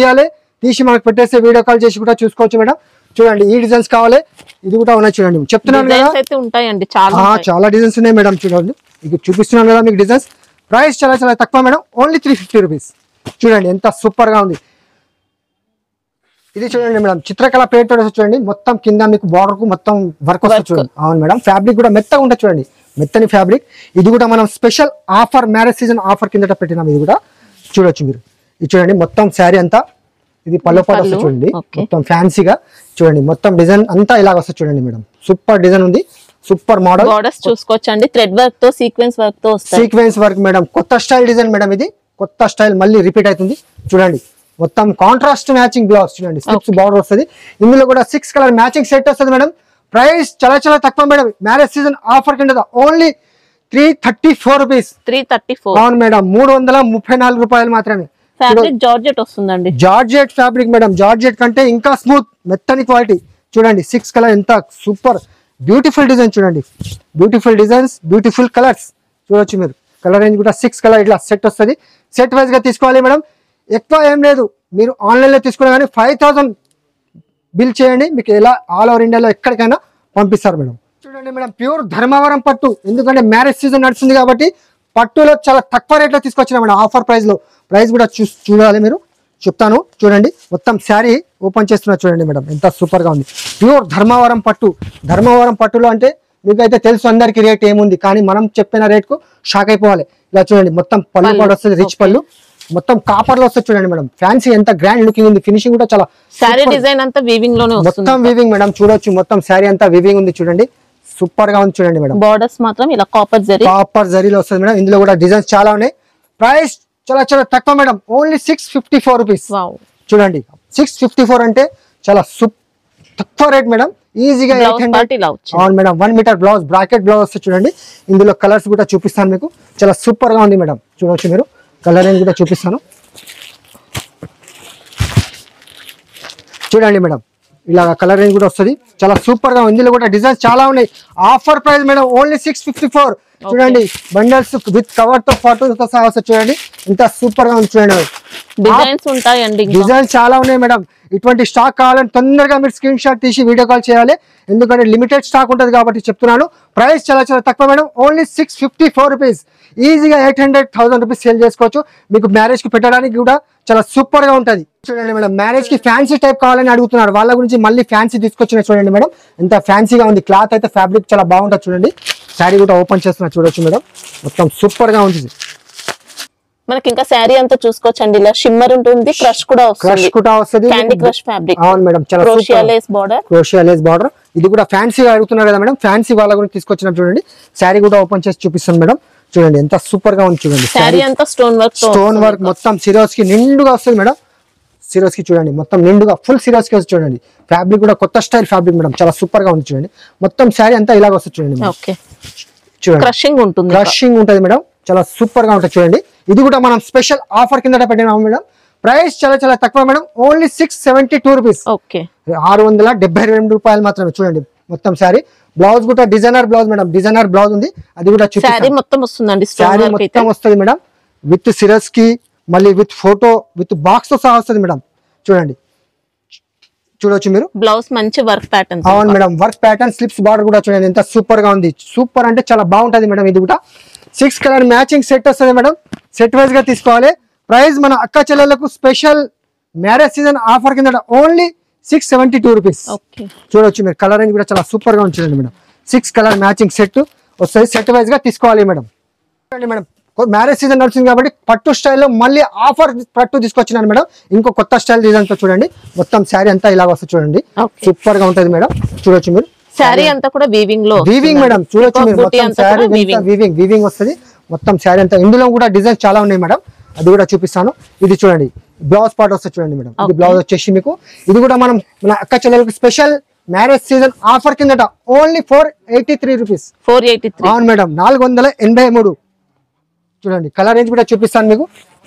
తీసి మనకు పెట్టేస్తే వీడియో కాల్ చేసి కూడా చూసుకోవచ్చు మేడం. చూడండి ఈ డిజైన్స్ కావాలి ఇది కూడా ఉన్నాయి చూడండి. చెప్తున్నాను కదా చాలా డిజైన్స్ ఉన్నాయి మేడం. చూడండి ఇక చూపిస్తున్నాను కదా మీకు డిజైన్స్. ప్రైస్ చాలా చాలా తక్కువ మేడం, ఓన్లీ 350 రూపీస్. చూడండి ఎంత సూపర్ గా ఉంది. ఇది చూడండి మేడం చిత్రకళ పేట చూడండి, మొత్తం కింద మీకు బార్డర్ కు మొత్తం వర్క్ వస్తుంది చూడండి. అవును మేడం, ఫ్యాబ్రిక్ కూడా మెత్తగా ఉంటుంది చూడండి, మెత్తని ఫ్యాబ్రిక్. ఇది కూడా మనం special offer marriage season offer కింద పెట్టినాం. ఇది కూడా చూడొచ్చు మీరు. ఇది చూడండి మొత్తం శారీ అంతా ఇది పళ్ళు పాటు వస్తుంది చూడండి, మొత్తం ఫ్యాన్సీగా చూడండి. మొత్తం డిజైన్ అంతా ఇలాగ వస్తుంది చూడండి మేడం. సూపర్ డిజైన్ ఉంది, సూపర్ మోడల్. బోర్డర్స్ చూసుకోవచ్చండి, థ్రెడ్ వర్క్ తో సీక్వెన్స్ వర్క్ తో వస్తాయి. సీక్వెన్స్ వర్క్ మేడం, కొత్త స్టైల్ డిజైన్ మేడం. ఇది కొత్త స్టైల్ మళ్ళీ రిపీట్ అవుతుంది చూడండి. మొత్తం కాంట్రాస్ట్ మ్యాచింగ్ బ్లౌజ్ చూడండి, 6 బార్డర్ వస్తుంది. ఇందులో కూడా 6 కలర్ మ్యాచింగ్ సెట్ వస్తుంది మేడం. ప్రైస్ చాలా చాలా తక్కువ మేడం, మ్యారేజ్ సీజన్ ఆఫర్ కింద ఓన్లీ 334 రూపీస్. 334. అవును మేడం, 334 రూపాయలు మాత్రమే. ఫ్యాబ్రిక్ జార్జెట్ వస్తుందండి, జార్జెట్ ఫ్యాబ్రిక్ మేడం. జార్జెట్ కంటే ఇంకా స్మూత్ మెత్తని క్వాలిటీ. చూడండి 6 కలర్ ఎంత సూపర్ బ్యూటిఫుల్ డిజైన్ చూడండి. బ్యూటిఫుల్ డిజైన్స్, బ్యూటిఫుల్ కలర్స్ చూడొచ్చు మీరు. కలర్ రేంజ్ కూడా 6 కలర్ ఇట్లా సెట్ వస్తుంది. సెట్ వైజ్ గా తీసుకోవాలి మేడం, ఎక్కువ ఏం లేదు. మీరు ఆన్లైన్ లో తీసుకున్నా కానీ 5000 బిల్ చేయండి, మీకు ఎలా ఆల్ ఓవర్ ఇండియాలో ఎక్కడికైనా పంపిస్తారు మేడం. చూడండి మేడం ప్యూర్ ధర్మవరం పట్టు, ఎందుకంటే మ్యారేజ్ సీజన్ నడుస్తుంది కాబట్టి పట్టులో చాలా తక్కువ రేట్లో తీసుకొచ్చిన మేడం ఆఫర్ ప్రైస్ లో. ప్రైస్ కూడా చూడాలి మీరు, చెప్తాను చూడండి. మొత్తం శారీ ఓపెన్ చేస్తున్నా చూడండి మేడం, ఎంత సూపర్ గా ఉంది. ప్యూర్ ధర్మవరం పట్టు. ధర్మవరం పట్టులో అంటే మీకైతే తెలుసు అందరికి రేట్ ఏముంది, కానీ మనం చెప్పిన రేట్ కు షాక్ అయిపోవాలి. ఇలా చూడండి మొత్తం పళ్ళు కూడా వస్తుంది, రిచ్ పళ్ళు, మొత్తం కాపర్ లో వస్తుంది చూడండి మేడం. ఫ్యాన్సీ ఎంత గ్రాండ్ లుకింగ్ ఉంది, ఫినిషింగ్ కూడా చాలా. శారీ డిజైన్ అంతా వీవింగ్ లోనే వస్తుంది, మొత్తం వీవింగ్ మేడం. చూడొచ్చు మొత్తం శారీ అంతా వీవింగ్ ఉంది చూడండి, సూపర్ గా ఉంది చూడండి మేడం. బోర్డర్స్ మాత్రం ఇలా కాపర్ జరీలో వస్తుంది మేడం. ఇందులో కూడా డిజైన్స్ చాలా ఉన్నాయి. ప్రైస్ చాలా చాలా తక్కువ మేడం, ఓన్లీ 654 రూపీస్. చూడండి 654 అంటే చాలా తక్కువ రేట్ మేడం. ఈజీగా 800. అవును madam, 1 metre blouse, bracket blouse వస్తుంది చూడండి. ఇందులో కలర్స్ కూడా చూపిస్తాను మీకు, చాలా సూపర్ గా ఉంది మేడం. చూడవచ్చు మీరు, కలర్ రేంజ్ కూడా చూపిస్తాను చూడండి మేడం. ఇలా కలర్ రేంజ్ కూడా వస్తుంది, చాలా సూపర్ గా ఉంది. ఇందులో కూడా డిజైన్స్ చాలా ఉన్నాయి. Offer price madam, only 654. చూడండి బండల్స్ విత్ కవర్ తో ఫోటోస్ సహా వస్తుంది చూడండి, ఎంత సూపర్ గా ఉంది చూడండి. డిజైన్స్ ఉంటాయండి, డిజైన్స్ చాలా ఉన్నాయి మేడం. ఇటువంటి స్టాక్ కావాలని తొందరగా మీరు స్క్రీన్ షాట్ తీసి వీడియో కాల్ చేయాలి, ఎందుకంటే లిమిటెడ్ స్టాక్ ఉంటుంది కాబట్టి చెప్తున్నాను. ప్రైస్ చాలా చాలా తక్కువ మేడం, ఓన్లీ 654 రూపీస్. ఈజీగా 800-1000 రూపీస్ సేల్ చేసుకోవచ్చు. మీకు మ్యారేజ్ కి పెట్టడానికి కూడా చాలా సూపర్ గా ఉంటుంది. చూడండి మేడం, మ్యారేజ్ కి ఫ్యాన్సీ టైప్ కావాలని అడుగుతున్నారు, వాళ్ళ గురించి మళ్ళీ ఫ్యాన్సీ తీసుకొచ్చిన చూడండి మేడం, ఎంత ఫ్యాన్సీగా ఉంది. క్లాత్ అయితే ఫ్యాబ్రిక్ చాలా బాగుంటుంది చూడండి. శారీ కూడా ఓపెన్ చేస్తున్నా చూడొచ్చు మేడం, మొత్తం సూపర్ గా ఉంటుంది. మనకి ఇంకా శారీ అంతా చూసుకోవచ్చండి, ఇలా షిమ్మర్ ఉంటుంది, క్రష్ కూడా వస్తుంది, క్యాండీ క్రష్ ఫ్యాబ్రిక్. అవును మేడం, చాలా క్రోషియా లేస్ బార్డర్, క్రోషియా లేస్ బార్డర్. ఇది కూడా ఫ్యాన్సీగా అడుగుతున్నారు కదా మేడం, ఫ్యాన్సీ వాళ్ళ గురించి తీసుకొచ్చిన చూడండి. శారీ కూడా ఓపెన్ చేసి చూపిస్తాను మేడం, చూడండి ఎంత సూపర్ గా ఉంది చూడండి. శారీ అంతా స్టోన్ వర్క్ మొత్తం సిరోస్ కి నిండుగా వస్తుంది మేడం. సిరోస్ కి చూడండి మొత్తం నిండుగా ఫుల్ సిరోస్ కి వస్తుంది చూడండి. ఫ్యాబ్రిక్ కూడా కొత్త స్టైల్ ఫ్యాబ్రిక్ మేడం, చాలా సూపర్ గా ఉంది చూడండి. మొత్తం శారీ అంతా ఇలాగ వస్తుంది చూడండి. చూడండి క్రషింగ్ ఉంటుంది మేడం, చాలా సూపర్ గా ఉంటుంది చూడండి. ఇది కూడా మనం స్పెషల్ ఆఫర్ కింద పెట్టినాము మేడం. ప్రైస్ చాలా చాలా తక్కువ మేడం, ఓన్లీ 672 రూపీస్. 672 రూపాయలు మాత్రమే. చూడండి మొత్తం శారీ. బ్లౌజ్ కూడా designer blouse madam, designer blouse ఉంది, అది కూడా శారీ మొత్తం వస్తుందండి. శారీ మొత్తం వస్తుంది మేడం, విత్ సిరస్ కి మళ్ళీ విత్ ఫోటో విత్ బాక్స్ తో సహా వస్తుంది మేడం. చూడండి చూడొచ్చు మీరు. బ్లౌజ్ మంచి వర్క్ ప్యాటర్న్. అవును madam, work pattern slips border కూడా చూడండి ఎంత సూపర్ గా ఉంది. సూపర్ అంటే చాలా బాగుంటది మేడం. ఇది కూడా 6 కలర్ మ్యాచింగ్ సెట్ వస్తుంది మేడం. సెట్ వైజ్ గా తీసుకోవాలి. ప్రైస్ మన అక్క చెల్లెలకు స్పెషల్ మ్యారేజ్ సీజన్ ఆఫర్ కింద ఓన్లీ 672 రూపీస్. చూడొచ్చు మీరు. కలర్ రేంజ్ కూడా చాలా సూపర్ గా ఉంచండి మేడం. 6 కలర్ మ్యాచింగ్ సెట్ వస్తుంది. సెట్ వైజ్ గా తీసుకోవాలి మేడం. మేడం మ్యారేజ్ సీజన్ నడుస్తుంది కాబట్టి పట్టు స్టైల్లో మళ్ళీ ఆఫర్ పట్టు తీసుకొచ్చినాను మేడం. ఇంకో కొత్త స్టైల్ డిజైన్ తో చూడండి. మొత్తం శారీ అంతా ఇలా వస్తుంది చూడండి. సూపర్ గా ఉంటది మేడం. చూడొచ్చు మీరు. శారీ అంతా కూడా వీవింగ్ లో, వీవింగ్ మేడం. చూడొచ్చు మీరు. మొత్తం శారీ వీవింగ్ వస్తుంది. మొత్తం శారీ అంతా. ఇందులో కూడా డిజైన్స్ చాలా ఉన్నాయి మేడం. అది కూడా చూపిస్తాను. ఇది చూడండి బ్లౌజ్ పార్ట్ వస్తుంది చూడండి మేడం. ఇది బ్లౌజ్ వచ్చేసి మీకు. ఇది కూడా మనం మన అక్క చెల్లెలకు స్పెషల్ మ్యారేజ్ సీజన్ ఆఫర్ కిందట ఓన్లీ 483 రూపీస్. 483. అవును మేడం, 483. చూడండి కలర్ రేంజ్ కూడా చూపిస్తాను మీకు.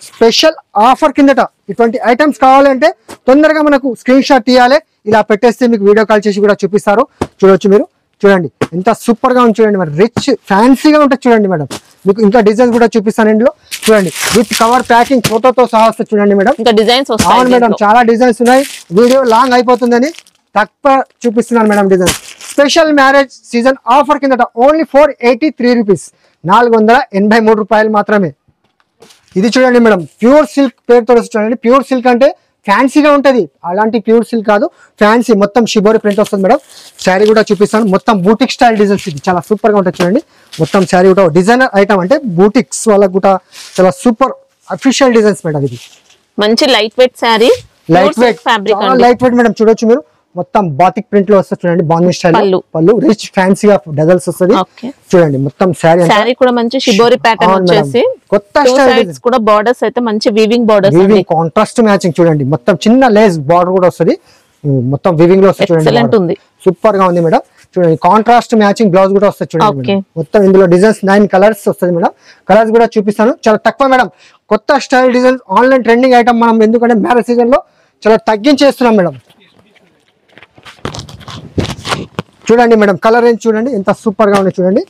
స్పెషల్ ఆఫర్ కిందట ఇటువంటి ఐటమ్స్ కావాలంటే తొందరగా మనకు స్క్రీన్ షాట్ తీయాలి. ఇలా పెట్టేస్తే మీకు వీడియో కాల్ చేసి కూడా చూపిస్తారు. చూడొచ్చు మీరు. చూడండి ఎంత సూపర్ గా ఉంది చూడండి మరి. రిచ్ ఫ్యాన్సీగా ఉంటుంది చూడండి మేడం. మీకు ఇంకా డిజైన్స్ కూడా చూపిస్తాను ఇందులో. చూడండి విత్ కవర్ ప్యాకింగ్ ఫోటోతో సహా వస్తుంది చూడండి మేడం. ఇంకా డిజైన్స్ వస్తాయి. అవును మేడం, చాలా డిజైన్స్ ఉన్నాయి. వీడియో లాంగ్ అయిపోతుందని తక్కువ చూపిస్తున్నాను madam design. Special marriage season offer కిందట ఓన్లీ 483 రూపీస్. 483 రూపాయలు మాత్రమే. ఇది చూడండి మేడం, ప్యూర్ సిల్క్ పేరుతో చూడండి. ప్యూర్ సిల్క్ అంటే ఫ్యాన్సీగా ఉంటది. అలాంటి ప్యూర్ సిల్క్ కాదు, ఫ్యాన్సీ. మొత్తం షిబోరి ప్రింట్ వస్తుంది మేడం. శారీ కూడా చూపిస్తాను. మొత్తం బూటిక్ స్టైల్ డిజైన్స్. ఇది చాలా సూపర్ గా ఉంటుంది చూడండి. మొత్తం శారీ కూడా డిజైనర్ ఐటమ్, అంటే బూటిక్స్ వాళ్ళకి కూడా చాలా సూపర్ అఫీషియల్ డిజైన్స్ మేడం. ఇది మంచి light weight sari. Light weight, చాలా లైట్ వెయిట్ మేడం. చూడొచ్చు మీరు. మొత్తం బాతిక్ ప్రింట్ లో వస్తుంది చూడండి. బాంబే స్టైల్ పళ్ళు. రిచ్ ఫ్యాన్సీగా డజల్స్ వస్తుంది చూడండి. మొత్తం శారీ కూడా మంచి షిబోరి ప్యాటర్న్ వచ్చేసి కొత్త స్టైల్ కూడా. బార్డర్స్ అయితే మంచి weaving borders, weaving contrast matching చూడండి. మొత్తం చిన్న లేస్ బార్డర్ కూడా వస్తుంది. మొత్తం వీవింగ్ లో వస్తుంది చూడండి. సూపర్ గా ఉంది మేడం. చూడండి కాంట్రాస్ట్ మ్యాచింగ్ బ్లౌజ్ కూడా వస్తుంది చూడండి. మొత్తం ఇందులో డిజైన్స్ 9 కలర్స్ వస్తుంది మేడం. కలర్స్ కూడా చూపిస్తాను. చాలా తక్కువ మేడం. కొత్త style designs online trending item మనం ఎందుకంటే మ్యారేజ్ సీజన్ లో చాలా తగ్గించేస్తున్నాం మేడం. చూడండి మేడం కలర్ రేంజ్ చూడండి ఎంత సూపర్ గా ఉంది చూడండి.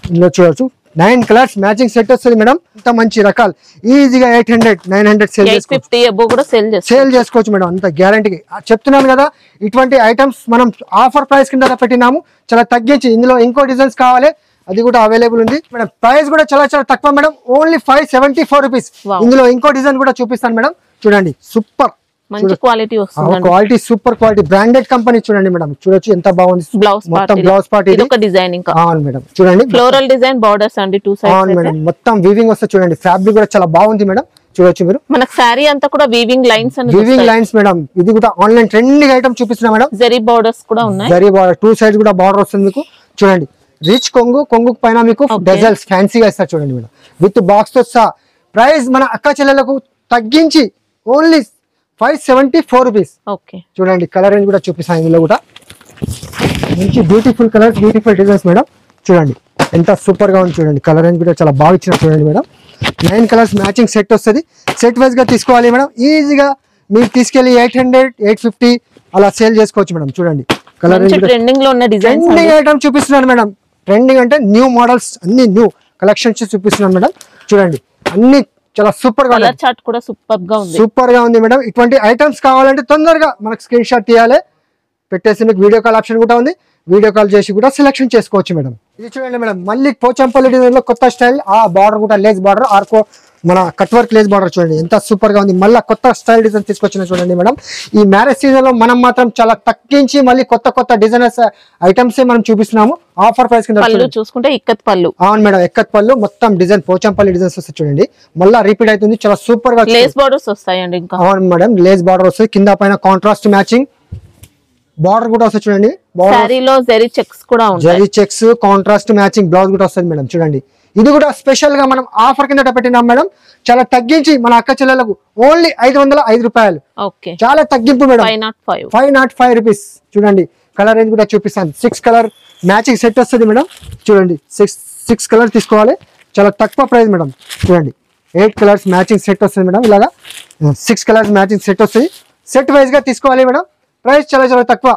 ఇందులో చూడొచ్చు 9 కలర్స్ మ్యాచింగ్ సెట్ వస్తుంది మేడం. ఇంత మంచి రకాలు ఈజీగా 800 900 సేల్ చేసుకోవచ్చు మేడం. అంత గ్యారంటీకి చెప్తున్నాను కదా. ఇటువంటి ఐటమ్స్ మనం ఆఫర్ ప్రైస్ కింద పెట్టినాము, చాలా తగ్గించి. ఇందులో ఇంకో డిజైన్స్ కావాలి, అది కూడా అవైలబుల్ ఉంది మేడం. ప్రైస్ కూడా చాలా చాలా తక్కువ మేడం. Only 574 rupees. ఇందులో ఇంకో డిజైన్ కూడా చూపిస్తాను మేడం. చూడండి సూపర్ మంచి క్వాలిటీ వస్తుంది. Quality super quality branded company చూడండి మేడం. చూడొచ్చు ఎంత బాగుంది. మొత్తం బ్లౌజ్ పార్ట్ ఇది ఒక డిజైన్. ఇంకా అవును మేడం. చూడండి ఫ్లోరల్ డిజైన్ బార్డర్స్ అండి 2 సైడ్స్. అవును మేడం, మొత్తం వీవింగ్ వస్తుంది చూడండి. ఫ్యాబ్రిక్ కూడా చాలా బాగుంది మేడం. చూడొచ్చు మీరు. మనకు శారీ అంతా కూడా వీవింగ్ లైన్స్ అని వీవింగ్ లైన్స్ మేడం. ఇది కూడా ఆన్లైన్ ట్రెండింగ్ ఐటమ్ చూపిస్తున్నా మేడం. జరీ బార్డర్స్ కూడా ఉన్నాయి. జరీ బార్డర్ 2 సైడ్స్ కూడా బార్డర్ వస్తుంది మీకు. చూడండి రిచ్ కొంగు పైన మీకు డజల్స్ ఫ్యాన్సీగా ఇస్తారు చూడండి మేడం. విత్ బాక్స్ తో సహా. ప్రైస్ మన అక్క చెల్లెలకు తగ్గించి ఓన్లీ 574 రూపీస్. చూడండి కలర్ రేంజ్ కూడా చూపిస్తాను. ఇందులో కూడా మంచి beautiful colours, beautiful designs madam. చూడండి ఎంత సూపర్ గా ఉంది చూడండి. కలర్ రేంజ్ కూడా చాలా బాగా ఇచ్చిన చూడండి మేడం. 9 కలర్స్ మ్యాచింగ్ సెట్ వస్తుంది. సెట్ వైజ్ గా తీసుకోవాలి మేడం. ఈజీగా మీరు తీసుకెళ్లి 800 850 అలా సేల్ చేసుకోవచ్చు మేడం. చూడండి కలర్ రేంజ్ ట్రెండింగ్ లో ఉన్న డిజైన్స్, ట్రెండింగ్ ఐటమ్ చూపిస్తున్నాను మేడం. ట్రెండింగ్ అంటే న్యూ మోడల్స్, అన్ని న్యూ కలెక్షన్స్ చూపిస్తున్నాను మేడం. చూడండి అన్ని చాలా సూపర్ గా ఉంది. చార్ట్ కూడా సూపర్ గా ఉంది మేడం. ఇటువంటి ఐటమ్స్ కావాలంటే తొందరగా మనకు స్క్రీన్ షాట్ తీయాలి, పెట్టేసి మీకు వీడియో కాల్ ఆప్షన్ కూడా ఉంది. వీడియో కాల్ చేసి కూడా సెలెక్షన్ చేసుకోవచ్చు మేడం. ఇది చూడండి మేడం, మళ్ళీ పోచంపల్లి డిజైన్ లో కొత్త స్టైల్. ఆ బార్డర్ కూడా లేస్ బార్డర్, ఆర్కో మన కట్ వర్క్ లేస్ బార్డర్ చూడండి ఎంత సూపర్ గా ఉంది. మళ్ళీ కొత్త స్టైల్ డిజైన్ తీసుకొచ్చిన చూడండి మేడం. ఈ మ్యారేజ్ సీజన్ లో మనం మాత్రం చాలా తగ్గించి మళ్ళీ కొత్త డిజైనర్స్ ఐటమ్స్ మనం చూపిస్తున్నాము ఆఫర్ ప్రైస్ కింద. చూసుకుంటే ఇక్కత్ పళ్ళు. అవును మేడం, ఇక్కత్ పళ్ళు మొత్తం డిజైన్ పోచంపల్లి డిజైన్స్ వస్తాయి చూడండి. మళ్ళీ రిపీట్ అవుతుంది, చాలా సూపర్ గా లేస్ బార్డర్స్ వస్తాయండి. ఇంకా అవును మేడం, లేస్ బార్డర్ వస్తాయి. కింద పైన కాంట్రాస్ట్ మ్యాచింగ్ బార్డర్ కూడా వస్తుంది చూడండి. సారీలో జరీ చెక్స్ కూడా ఉంటాయి. Zari checks contrast matching blouse కూడా వస్తుంది మేడం. చూడండి ఇది కూడా స్పెషల్ గా మనం ఆఫర్ కింద పెట్టినాం మేడం. చాలా తగ్గించి మన అక్క చెల్లెలకు ఓన్లీ 505 రూపాయలు. చాలా తగ్గింపు మేడం. 505 రూపీస్. చూడండి కలర్ రేంజ్ కూడా చూపిస్తాను. 6 కలర్ మ్యాచింగ్ సెట్ వస్తుంది మేడం. చూడండి 6 కలర్ తీసుకోవాలి, చాలా తక్కువ ప్రైస్ మేడం. చూడండి 8 కలర్స్ మ్యాచింగ్ సెట్ వస్తుంది మేడం. ఇలాగా 6 కలర్స్ మ్యాచింగ్ సెట్ వస్తుంది. సెట్ వైజ్ గా తీసుకోవాలి మేడం. ప్రైస్ చాలా చాలా తక్కువ,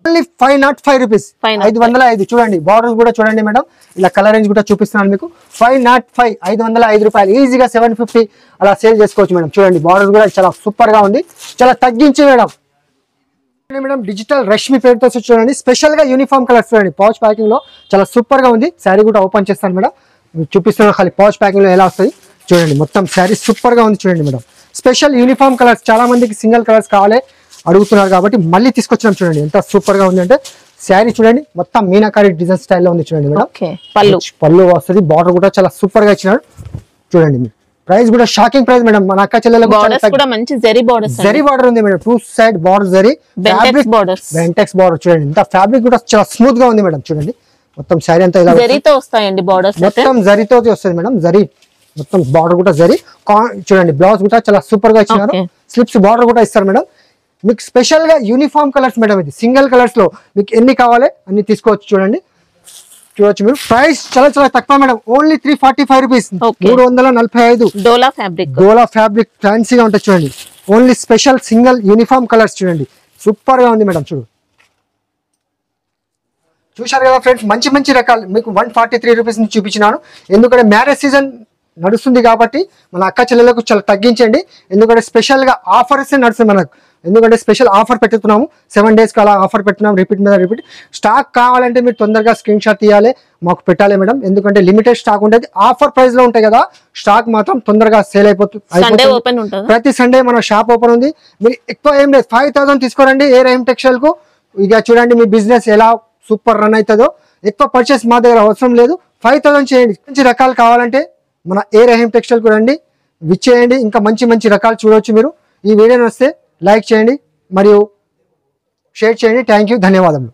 ఓన్లీ 505 రూపీస్. 505. చూడండి బార్డర్స్ కూడా చూడండి మేడం. ఇలా కలర్ రేంజ్ కూడా చూపిస్తున్నాను మీకు. 505 505 రూపాయలు. ఈజీగా 750 అలా సేల్ చేసుకోవచ్చు మేడం. చూడండి బార్డర్స్ కూడా చాలా సూపర్ గా ఉంది, చాలా తగ్గించి మేడం. మేడం డిజిటల్ రష్మి పేరుతో చూడండి, స్పెషల్ గా యూనిఫామ్ కలర్స్ చూడండి, పౌచ్ ప్యాకింగ్ లో చాలా సూపర్ గా ఉంది. శారీ కూడా ఓపెన్ చేస్తాను మేడం, చూపిస్తున్నాను ఖాళీ పౌచ్ ప్యాకింగ్ లో ఎలా వస్తుంది చూడండి. మొత్తం శారీ సూపర్ గా ఉంది చూడండి మేడం. స్పెషల్ యూనిఫామ్ కలర్స్, చాలా మందికి సింగిల్ కలర్స్ కావాలి అడుగుతున్నారు కాబట్టి మళ్ళీ తీసుకొచ్చినాం చూడండి. ఎంత సూపర్ గా ఉంది అంటే శారీ చూడండి, మొత్తం మీనాకారి డిజైన్ స్టైల్లో ఉంది చూడండి మేడం. పళ్ళు వస్తుంది, బార్డర్ కూడా చాలా సూపర్ గా ఇచ్చినాడు చూడండి. మీరు ప్రైస్ కూడా షాకింగ్ ప్రైస్ మేడం. మన అక్క చెల్లెలకు జరీ బార్డర్ ఉంది madam, 2 side border zari Bentex border చూడండి. ఇంత ఫ్యాబ్రిక్ కూడా చాలా స్మూత్ గా ఉంది మేడం చూడండి. మొత్తం శారీ అంతా ఇలా జరీతో వస్తాయండి బార్డర్స్, మొత్తం జరీతో వస్తుంది మేడం. జరీ మొత్తం బార్డర్ కూడా జరీ చూడండి. బ్లౌజ్ కూడా చాలా సూపర్ గా ఇచ్చినారు, స్లిప్స్ బార్డర్ కూడా ఇస్తారు మేడం. మీకు స్పెషల్ గా యూనిఫామ్ కలర్స్ మేడం, ఇది సింగిల్ కలర్స్ లో మీకు ఎన్ని కావాలి అన్ని తీసుకోవచ్చు చూడండి. చూడొచ్చు మీరు. ప్రైస్ చాలా చాలా తక్కువ మేడం, ఓన్లీ 345 రూపీస్, 345. డోలా ఫ్యాబ్రిక్ ఫ్యాన్సీగా ఉంటుంది చూడండి. Only special single uniform colours చూడండి, సూపర్ గా ఉంది మేడం. చూశారు కదా ఫ్రెండ్స్, మంచి మంచి రకాలు మీకు 143 రూపీస్ నుంచి చూపించినాను. ఎందుకంటే మ్యారేజ్ సీజన్ నడుస్తుంది కాబట్టి మన అక్క చెల్లెలకు చాలా తగ్గించండి. ఎందుకంటే స్పెషల్ గా ఆఫర్స్ నడుస్తుంది మనకు. ఎందుకంటే స్పెషల్ ఆఫర్ పెట్టుతున్నాము, 7 days కి అలా ఆఫర్ పెట్టున్నాము, రిపీట్ మీద రిపీట్. స్టాక్ కావాలంటే మీరు తొందరగా స్క్రీన్ షాట్ తీయాలి, మాకు పెట్టాలి మేడం. ఎందుకంటే లిమిటెడ్ స్టాక్ ఉంటుంది, ఆఫర్ ప్రైస్ లో ఉంటాయి కదా, స్టాక్ మాత్రం తొందరగా సేల్ అయిపోతుంది. ప్రతి సండే మన షాప్ ఓపెన్ ఉంది. మీరు ఎక్కువ ఏం లేదు, 5000 తీసుకోరండి ఏ రహీం టెక్స్టైల్ కు. ఇక చూడండి మీ బిజినెస్ ఎలా సూపర్ రన్ అవుతుందో. ఎక్కువ పర్చేస్ మా దగ్గర అవసరం లేదు, 5000 చేయండి. మంచి రకాలు కావాలంటే మన ఏ రహీం టెక్స్టైల్ కు రండి, విచ్చేయండి. ఇంకా మంచి మంచి రకాలు చూడవచ్చు మీరు. ఈ వీడియో వస్తే లైక్ చేయండి మరియు షేర్ చేయండి. థ్యాంక్ యూ, ధన్యవాదములు.